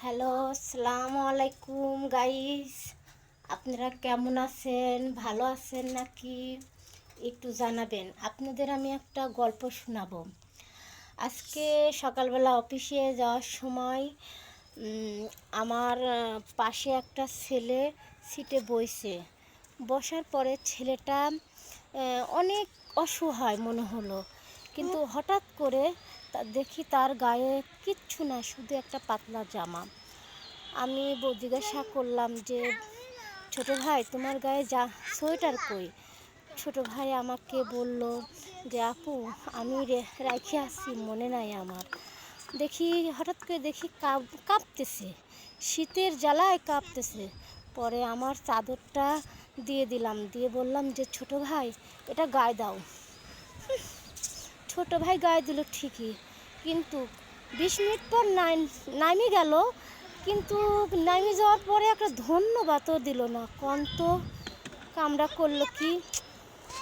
Hello, আসসালামু আলাইকুম guys. আপনারা কেমন আছেন? ভালো আছেন নাকি? একটু জানাবেন। আপনাদের আমি একটা গল্প শোনাবো। আজকে সকালবেলা অফিসে যাওয়ার সময় আমার পাশে একটা ছেলে সিটে বসে বসার পরে ছেলেটা অনেক অসহায় মনে হলো, কিন্তু হঠাৎ করে দেখি তার গায়ে কিচ্ছু না, শুধু একটা পাতলা জামা। আমি জিজ্ঞাসা করলাম যে ছোটো ভাই, তোমার গায়ে সোয়েটার কই? ছোটো ভাই আমাকে বলল যে আপু, আমি রাখে আসছি, মনে নাই আমার। দেখি হঠাৎ করে দেখি কাঁপতেছে, শীতের জ্বালায় কাঁপতেছে। পরে আমার চাদরটা দিয়ে দিলাম, দিয়ে বললাম যে ছোটো ভাই, এটা গায়ে দাও। ছোটো ভাই গায়ে দিল ঠিকই, কিন্তু 20 মিনিট পর নামি গেল। কিন্তু নামি যাওয়ার পরে একটা ধন্যবাদও দিল না। কন্ত কামড়া করলো কি